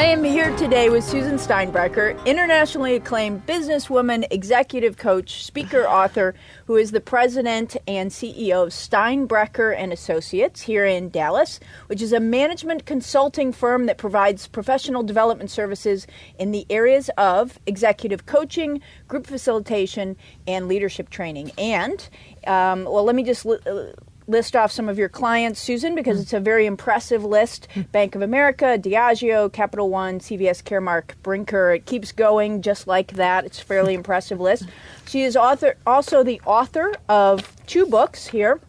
am here today with Susan Steinbrecher, internationally acclaimed businesswoman, executive coach, speaker, author, who is the president and CEO of Steinbrecher Associates here in Dallas, which is a management consulting firm that provides professional development services in the areas of executive coaching, group facilitation, and leadership training. And, let me just list off some of your clients, Susan, because it's a very impressive list. Bank of America, Diageo, Capital One, CVS Caremark, Brinker. It keeps going just like that. It's a fairly impressive list. She is also the author of 2 books here.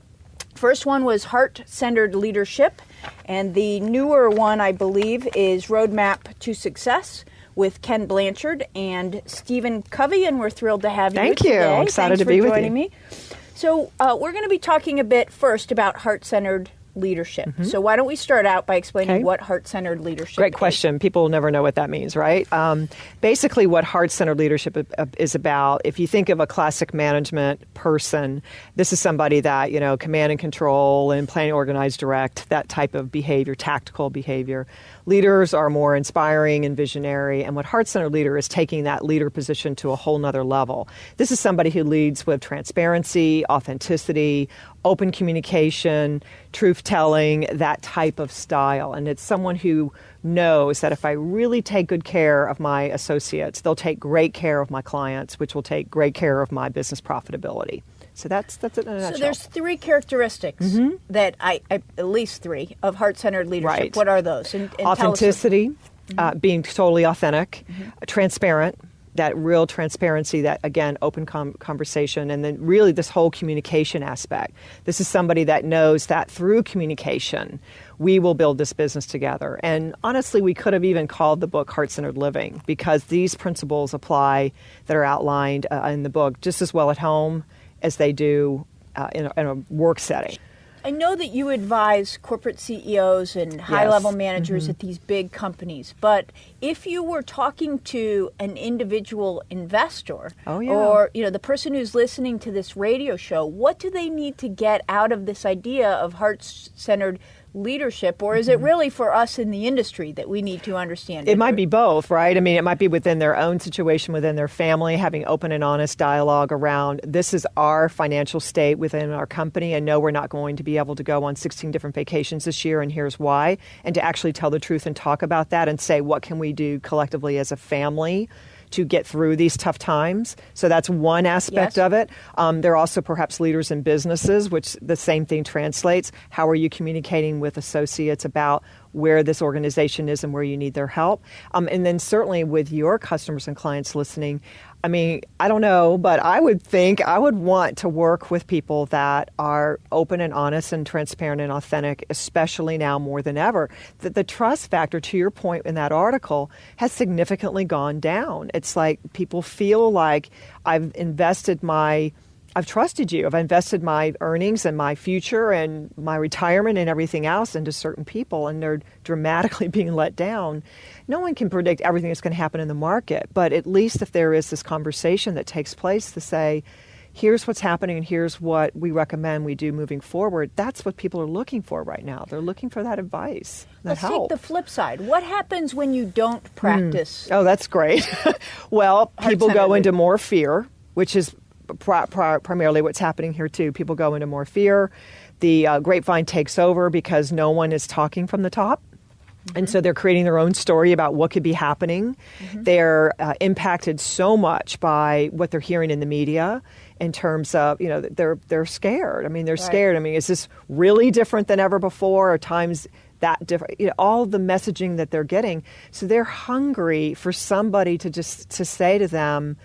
First one was Heart-Centered Leadership, and the newer one, I believe, is Roadmap to Success with Ken Blanchard and Stephen Covey, and we're thrilled to have you today. Thank you. I'm excited to be with you. Thanks for joining me. So we're going to be talking a bit first about heart-centered leadership. Mm-hmm. So why don't we start out by explaining what heart-centered leadership is? Great question. People never know what that means, right? Basically, what heart-centered leadership is about, if you think of a classic management person, this is somebody that, command and control and plan, organize, direct, that type of behavior, tactical behavior. Leaders are more inspiring and visionary, and what heart-centered leader is taking that leader position to a whole nother level. This is somebody who leads with transparency, authenticity, open communication, truth-telling, that type of style. And it's someone who knows that if I really take good care of my associates, they'll take great care of my clients, which will take great care of my business profitability. So that's it in a nutshell. So there's 3 characteristics that at least 3 of heart-centered leadership. Right. What are those? And authenticity, being totally authentic, transparent, that real transparency, that, again, open conversation, and then really this whole communication aspect. This is somebody that knows that through communication, we will build this business together. And honestly, we could have even called the book Heart-Centered Living, because these principles apply that are outlined in the book just as well at home as they do in a work setting. I know that you advise corporate CEOs and high-level managers at these big companies, but if you were talking to an individual investor or the person who's listening to this radio show, what do they need to get out of this idea of heart-centered leadership, or is it really for us in the industry that we need to understand it? It might be both, right? I mean, it might be within their own situation, within their family, having open and honest dialogue around, this is our financial state within our company, and no, we're not going to be able to go on 16 different vacations this year, and here's why. And to actually tell the truth and talk about that and say, what can we do collectively as a family to get through these tough times? So that's one aspect of it. There are also perhaps leaders in businesses, which the same thing translates. How are you communicating with associates about where this organization is and where you need their help? And then certainly with your customers and clients listening, I mean, I don't know, but I would think I would want to work with people that are open and honest and transparent and authentic, especially now more than ever. The trust factor, to your point in that article, has significantly gone down. It's like people feel like I've trusted you. I've invested my earnings and my future and my retirement and everything else into certain people, and they're dramatically being let down. No one can predict everything that's going to happen in the market, but at least if there is this conversation that takes place to say, here's what's happening and here's what we recommend we do moving forward, that's what people are looking for right now. They're looking for that advice, that help. Let's take the flip side. What happens when you don't practice? Oh, that's great. Well, people go into more fear, which is primarily what's happening here too. People go into more fear. The grapevine takes over because no one is talking from the top. And so they're creating their own story about what could be happening. They're impacted so much by what they're hearing in the media in terms of, they're scared. I mean, they're scared. I mean, is this really different than ever before? Or times that different? All the messaging that they're getting. So they're hungry for somebody to say to them,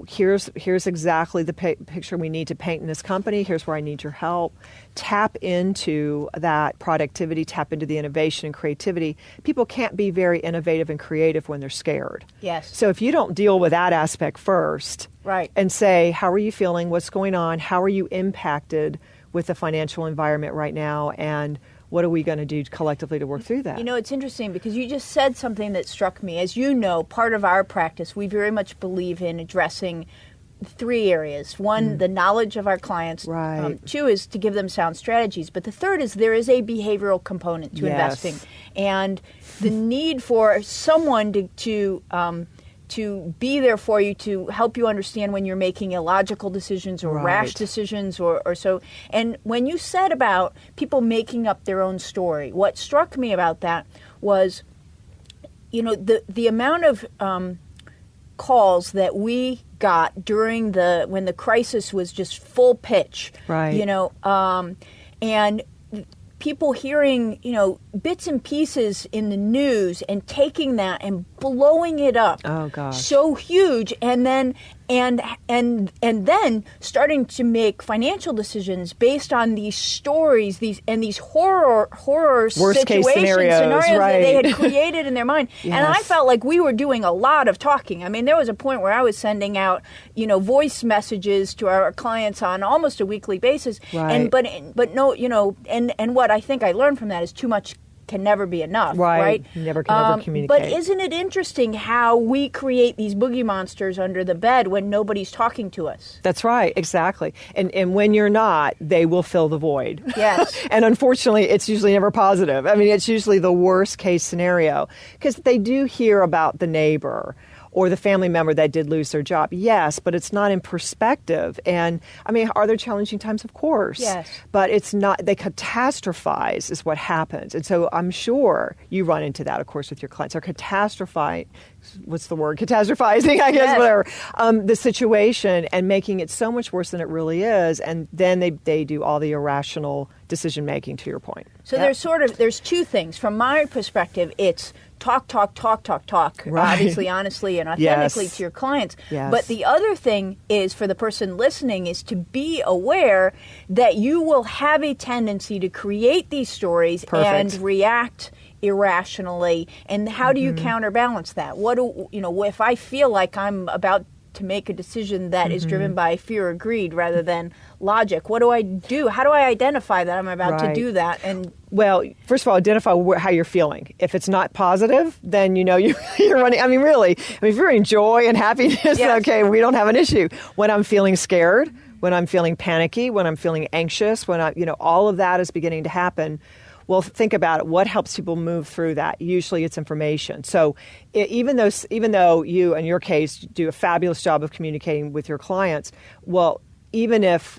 here's exactly the picture we need to paint in this company. Here's where I need your help. Tap into that productivity, tap into the innovation and creativity. People can't be very innovative and creative when they're scared. Yes. So if you don't deal with that aspect first, right, and say, how are you feeling? What's going on? How are you impacted with the financial environment right now? And what are we going to do collectively to work through that? It's interesting because you just said something that struck me. As you know, part of our practice, we very much believe in addressing three areas. One, the knowledge of our clients. Right. Two is to give them sound strategies. But the third is there is a behavioral component to investing, and the need for someone to be there for you, to help you understand when you're making illogical decisions or rash decisions or so. And when you said about people making up their own story, what struck me about that was, the amount of calls that we got during when the crisis was just full pitch, and people hearing, bits and pieces in the news and taking that and blowing it up. Oh gosh. So huge, and then starting to make financial decisions based on these stories, these horror worst case scenarios that they had created in their mind. Yes. And I felt like we were doing a lot of talking. I mean, there was a point where I was sending out, voice messages to our clients on almost a weekly basis. Right. And but no, and what I think I learned from that is too much can never be enough, right? Never can never communicate. But isn't it interesting how we create these boogie monsters under the bed when nobody's talking to us? That's right, exactly. And when you're not, they will fill the void. Yes. And unfortunately, it's usually never positive. I mean, it's usually the worst case scenario, because they do hear about the neighbor or the family member that did lose their job. Yes, but it's not in perspective. And I mean, are there challenging times? Of course. Yes. But it's not, they catastrophize is what happens. And so I'm sure you run into that, of course, with your clients. Or catastrophizing, I guess, Yes. whatever, the situation and making it so much worse than it really is. And then they do all the irrational decision making, to your point. So there's two things. From my perspective, it's talk, Right. obviously, honestly, and authentically Yes. to your clients. Yes. But the other thing is, for the person listening, is to be aware that you will have a tendency to create these stories and react irrationally. And how do you counterbalance that? If I feel like I'm about to make a decision that is driven by fear or greed rather than logic, what do I do? How do I identify that I'm about to do that? And well, first of all, identify how you're feeling. If it's not positive, then you're running. I mean, really, if you're in joy and happiness, Yes. Okay, we don't have an issue. When I'm feeling scared, when I'm feeling panicky, when I'm feeling anxious, when all of that is beginning to happen. Well, think about it. What helps people move through that? Usually it's information. So even though you, in your case, do a fabulous job of communicating with your clients, well, even if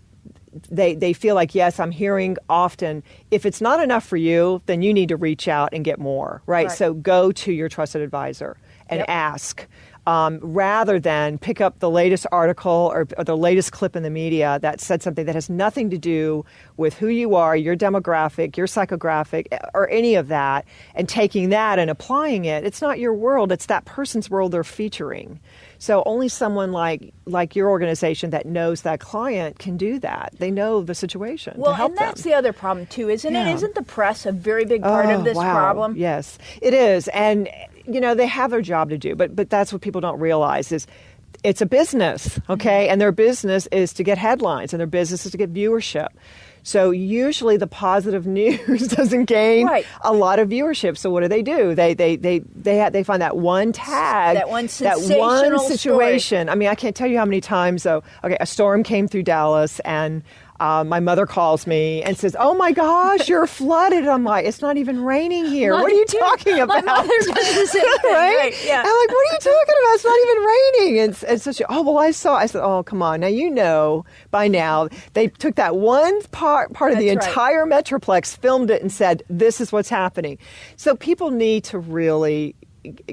they feel like, yes, I'm hearing often, if it's not enough for you, then you need to reach out and get more, right? So go to your trusted advisor and ask. Rather than pick up the latest article or the latest clip in the media that said something that has nothing to do with who you are, your demographic, your psychographic, or any of that, and taking that and applying it. It's not your world. It's that person's world they're featuring. So only someone like your organization that knows that client can do that. They know the situation to help and that's them. the other problem, too, isn't it? Isn't the press a very big part of this problem? Yes, it is. And they have their job to do, but that's what people don't realize is it's a business, okay? And their business is to get headlines, and their business is to get viewership. So usually the positive news doesn't gain a lot of viewership. So what do? They find that one tag, that one situation. Story. I mean, I can't tell you how many times. A storm came through Dallas, and my mother calls me and says, "Oh my gosh, you're flooded." I'm like, "It's not even raining here. What are you talking about?" My mother does the same thing. Right? Yeah. I'm like, "What are you talking about? It's not even raining." And so she, I said, "Oh, come on. Now by now they took that one part of the entire Metroplex, filmed it, and said, this is what's happening." So people need to really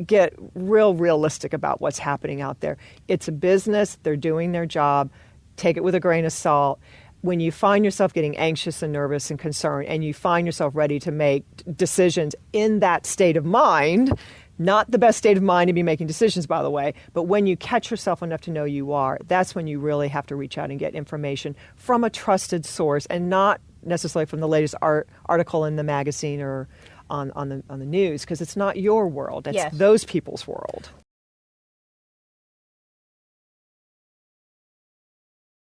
get realistic about what's happening out there. It's a business. They're doing their job. Take it with a grain of salt. When you find yourself getting anxious and nervous and concerned, and you find yourself ready to make decisions in that state of mind, not the best state of mind to be making decisions, by the way, but when you catch yourself enough to know you are, that's when you really have to reach out and get information from a trusted source, and not necessarily from the latest article in the magazine or on the news, because it's not your world. It's those people's world.